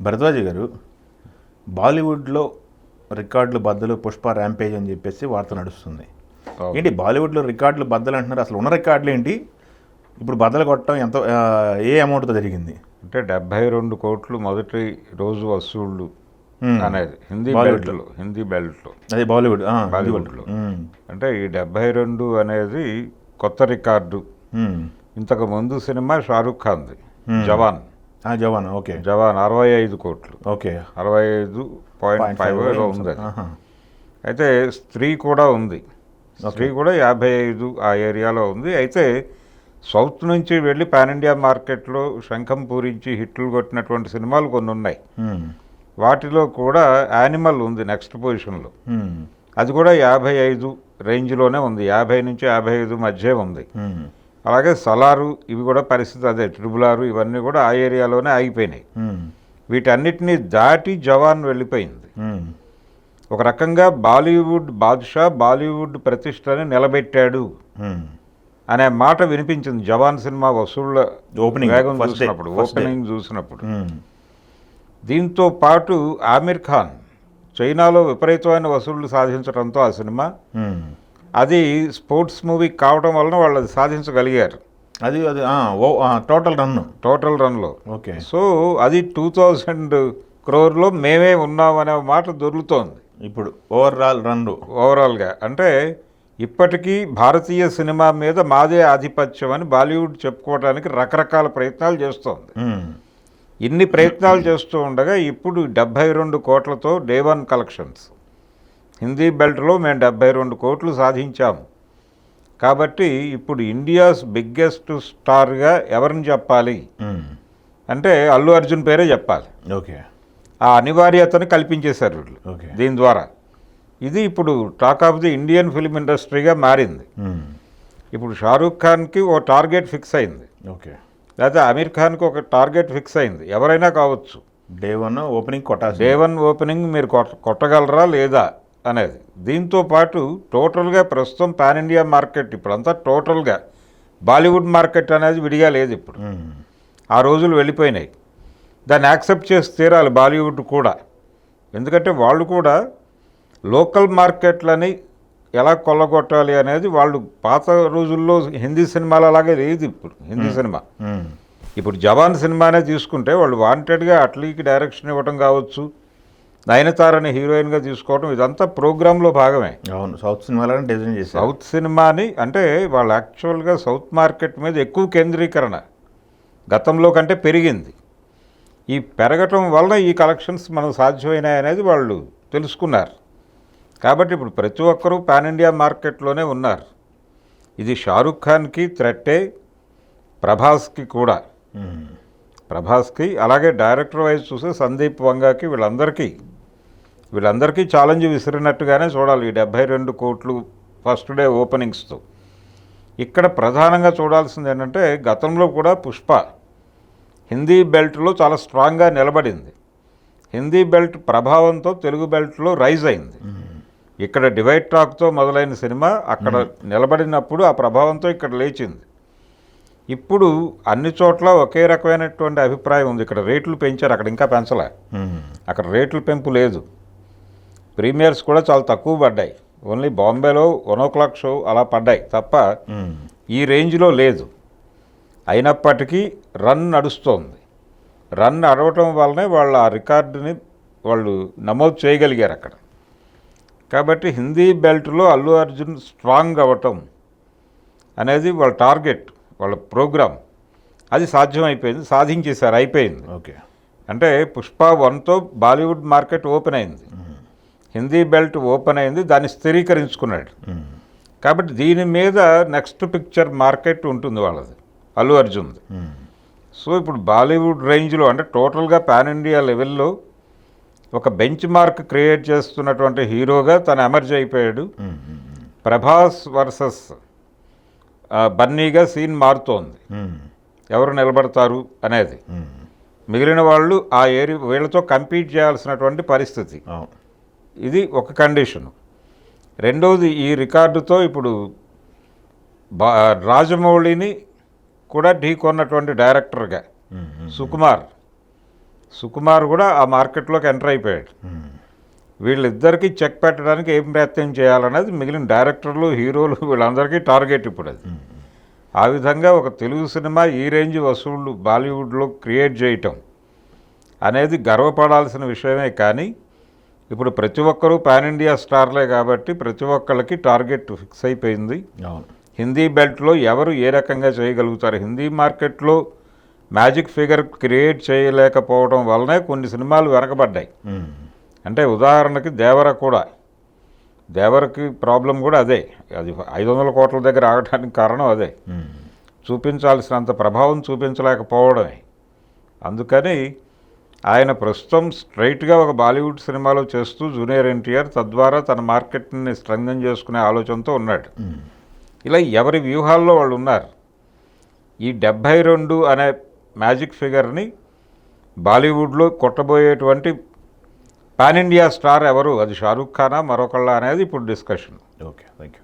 భరద్వాజ గారు, బాలీవుడ్లో రికార్డులు బద్దలు పుష్ప ర్యాంపేజ్ అని చెప్పేసి వార్త నడుస్తుంది. ఏంటి బాలీవుడ్లో రికార్డులు బద్దలు అంటున్నారు? అసలు ఉన్న రికార్డులు ఏంటి? ఇప్పుడు బద్దలు కొట్టడం ఎంత, ఏ అమౌంట్తో జరిగింది? అంటే 72 కోట్లు మొదటి రోజు వసూళ్ళు అనేది హిందీ బెల్ట్లో అదే బాలీవుడ్లో. అంటే ఈ 72 అనేది కొత్త రికార్డు. ఇంతకు ముందు సినిమా షారూఖ్ ఖాన్ది జవాన్. ఓకే, జవాన్ 65 కోట్లు. ఓకే, 65.5 ఉంది అది. అయితే స్త్రీ కూడా ఉంది, స్త్రీ కూడా 55 ఆ ఏరియాలో ఉంది. అయితే సౌత్ నుంచి వెళ్ళి పాన్ ఇండియా మార్కెట్లో శంఖం పూరించి హిట్లు కొట్టినటువంటి సినిమాలు కొన్ని ఉన్నాయి. వాటిలో కూడా యానిమల్ ఉంది నెక్స్ట్ పొజిషన్లో. అది కూడా 55 రేంజ్లోనే ఉంది, 50 నుంచి 55 మధ్య ఉంది. అలాగే సలారు, ఇవి కూడా పరిస్థితి అదే. ట్రిబులారు ఇవన్నీ కూడా ఆ ఏరియాలోనే ఆగిపోయినాయి. వీటన్నిటినీ దాటి జవాన్ వెళ్ళిపోయింది. ఒక రకంగా బాలీవుడ్ బాద్షా బాలీవుడ్ ప్రతిష్టని నిలబెట్టాడు అనే మాట వినిపించింది జవాన్ సినిమా వసూళ్ళ వేగం చూసినప్పుడు, ఓపెనింగ్ చూసినప్పుడు. దీంతో పాటు ఆమిర్ ఖాన్ చైనాలో విపరీతమైన వసూళ్లు సాధించడంతో ఆ సినిమా, అది స్పోర్ట్స్ మూవీ కావడం వలన వాళ్ళు అది సాధించగలిగారు. అది టోటల్ రన్లో. ఓకే, సో అది 2000 crore మేమే ఉన్నామనే మాట దొరుకుతోంది ఇప్పుడు ఓవరాల్గా. అంటే ఇప్పటికీ భారతీయ సినిమా మీద మాదే ఆధిపత్యం అని బాలీవుడ్ చెప్పుకోవడానికి రకరకాల ప్రయత్నాలు చేస్తోంది. ఇన్ని ప్రయత్నాలు చేస్తూ ఉండగా ఇప్పుడు 72 కోట్లతో డే 1 కలెక్షన్స్ హిందీ బెల్ట్లో మేము 72 కోట్లు సాధించాము. కాబట్టి ఇప్పుడు ఇండియాస్ బిగ్గెస్ట్ స్టార్గా ఎవరిని చెప్పాలి అంటే అల్లు అర్జున్ పేరే చెప్పాలి. ఓకే, ఆ అనివార్యతను కల్పించేశారు వీళ్ళు దీని ద్వారా. ఇది ఇప్పుడు talk of the Indian film ఇండస్ట్రీగా మారింది. ఇప్పుడు షారూఖ్ ఖాన్కి ఓ టార్గెట్ ఫిక్స్ అయింది. ఓకే, లేకపోతే అమీర్ ఖాన్కి ఒక టార్గెట్ ఫిక్స్ అయింది. ఎవరైనా కావచ్చు, డే 1 ఓపెనింగ్ మీరు కొట్టగలరా లేదా అనేది. దీంతో పాటు టోటల్గా ప్రస్తుతం పాన్ ఇండియా మార్కెట్ ఇప్పుడంతా టోటల్గా బాలీవుడ్ మార్కెట్ అనేది విడిగా లేదు ఇప్పుడు. ఆ రోజులు వెళ్ళిపోయినాయి. దాన్ని యాక్సెప్ట్ చేసి తీరాలి బాలీవుడ్ కూడా. ఎందుకంటే వాళ్ళు కూడా లోకల్ మార్కెట్లని ఎలా కొల్లగొట్టాలి అనేది వాళ్ళు పాత రోజుల్లో హిందీ సినిమాలు అలాగే లేదు. ఇప్పుడు హిందీ సినిమా ఇప్పుడు జవాన్ సినిమానే తీసుకుంటే వాళ్ళు వాంటెడ్గా అట్లీకి డైరెక్షన్ ఇవ్వటం కావచ్చు, నయనతారని హీరోయిన్గా తీసుకోవడం, ఇదంతా ప్రోగ్రాంలో భాగమే. అవును, సౌత్ సినిమాలను డిజైన్ చేశారు. సౌత్ సినిమాని అంటే వాళ్ళు యాక్చువల్గా సౌత్ మార్కెట్ మీద ఎక్కువ కేంద్రీకరణ గతంలో కంటే పెరిగింది. ఈ పెరగటం వలన ఈ కలెక్షన్స్ మనకు సాధ్యమైనాయి అనేది వాళ్ళు తెలుసుకున్నారు. కాబట్టి ఇప్పుడు ప్రతి ఒక్కరూ పాన్ ఇండియా మార్కెట్లోనే ఉన్నారు. ఇది షారూఖ్ ఖాన్కి థ్రెట్టే, ప్రభాస్కి కూడా. ప్రభాస్కి అలాగే డైరెక్టర్ వైజ్ చూస్తే సందీప్ వంగాకి, వీళ్ళందరికీ ఛాలెంజ్ విసిరినట్టుగానే చూడాలి ఈ 72 కోట్లు ఫస్ట్ డే ఓపెనింగ్స్తో. ఇక్కడ ప్రధానంగా చూడాల్సింది ఏంటంటే గతంలో కూడా పుష్ప హిందీ బెల్ట్లో చాలా స్ట్రాంగ్గా నిలబడింది. హిందీ బెల్ట్ ప్రభావంతో తెలుగు బెల్ట్లో రైజ్ అయింది. ఇక్కడ డివైడ్ టాక్తో మొదలైన సినిమా అక్కడ నిలబడినప్పుడు ఆ ప్రభావంతో ఇక్కడ లేచింది. ఇప్పుడు అన్ని చోట్ల ఒకే రకమైనటువంటి అభిప్రాయం ఉంది. ఇక్కడ రేట్లు పెంచారు, అక్కడ ఇంకా పెంచలే. అక్కడ రేట్లు పెంపు లేదు. ప్రీమియర్స్ కూడా చాలా తక్కువ పడ్డాయి. ఓన్లీ బాంబేలో 1 o'clock షో అలా పడ్డాయి తప్ప ఈ రేంజ్లో లేదు. అయినప్పటికీ రన్ నడుస్తోంది. రన్ నడవటం వల్లనే వాళ్ళు ఆ రికార్డుని వాళ్ళు నమోదు చేయగలిగారు అక్కడ. కాబట్టి హిందీ బెల్ట్లో అల్లు అర్జున్ స్ట్రాంగ్ అవ్వటం అనేది వాళ్ళ టార్గెట్, వాళ్ళ ప్రోగ్రామ్. అది సాధ్యమైపోయింది, సాధించేశారు, అయిపోయింది. ఓకే, అంటే పుష్ప 1తో బాలీవుడ్ మార్కెట్ ఓపెన్ అయింది, హిందీ బెల్ట్ ఓపెన్ అయింది, దాన్ని స్థిరీకరించుకున్నాడు. కాబట్టి దీని మీద నెక్స్ట్ పిక్చర్ మార్కెట్ ఉంటుంది వాళ్ళది, అల్లు అర్జున్ది. సో ఇప్పుడు బాలీవుడ్ రేంజ్లో అంటే టోటల్గా పాన్ ఇండియా లెవెల్లో ఒక బెంచ్ మార్క్ క్రియేట్ చేస్తున్నటువంటి హీరోగా తను ఎమర్జ్ అయిపోయాడు. ప్రభాస్ వర్సెస్ బన్నీగా సీన్ మారుతోంది. ఎవరు నిలబడతారు అనేది. మిగిలిన వాళ్ళు ఆ వీళ్ళతో కంపీట్ చేయాల్సినటువంటి పరిస్థితి. ఇది ఒక కండిషను. రెండవది, ఈ రికార్డుతో ఇప్పుడు రాజమౌళిని కూడా ఢీకొన్నటువంటి డైరెక్టర్గా సుకుమార్ కూడా ఆ మార్కెట్లోకి ఎంటర్ అయిపోయాడు. వీళ్ళిద్దరికీ చెక్ పెట్టడానికి ఏం ప్రయత్నం చేయాలన్నది మిగిలిన డైరెక్టర్లు, హీరోలు వీళ్ళందరికీ టార్గెట్ ఇప్పుడు అది. ఆ విధంగా ఒక తెలుగు సినిమా ఈ రేంజ్ వసూళ్లు బాలీవుడ్లో క్రియేట్ చేయటం అనేది గర్వపడాల్సిన విషయమే. కానీ ఇప్పుడు ప్రతి ఒక్కరూ పాన్ ఇండియా స్టార్లే కాబట్టి ప్రతి ఒక్కళ్ళకి టార్గెట్ ఫిక్స్ అయిపోయింది. అవును. హిందీ బెల్ట్లో ఎవరు ఏ రకంగా చేయగలుగుతారు, హిందీ మార్కెట్లో మ్యాజిక్ ఫిగర్ క్రియేట్ చేయలేకపోవడం వల్లనే కొన్ని సినిమాలు వెనకబడ్డాయి. అంటే ఉదాహరణకి దేవర కూడా, దేవరకి ప్రాబ్లం కూడా అదే, అది 500 కోట్ల దగ్గర ఆగడానికి కారణం అదే, చూపించాల్సినంత ప్రభావం చూపించలేకపోవడమే. అందుకని ఆయన ప్రస్తుతం స్ట్రైట్గా ఒక బాలీవుడ్ సినిమాలో చేస్తూ జూనియర్ ఎన్టీఆర్ తద్వారా తన మార్కెట్ని స్ట్రెంగ్థన్ చేసుకునే ఆలోచనతో ఉన్నాడు. ఇలా ఎవరి వ్యూహాల్లో వాళ్ళు ఉన్నారు. ఈ 72 అనే మ్యాజిక్ ఫిగర్ని బాలీవుడ్లో కొట్టబోయేటువంటి పాన్ ఇండియా స్టార్ ఎవరు, అది షారూక్ ఖానా మరొకళ్ళ అనేది ఇప్పుడు డిస్కషన్. Okay, thank you.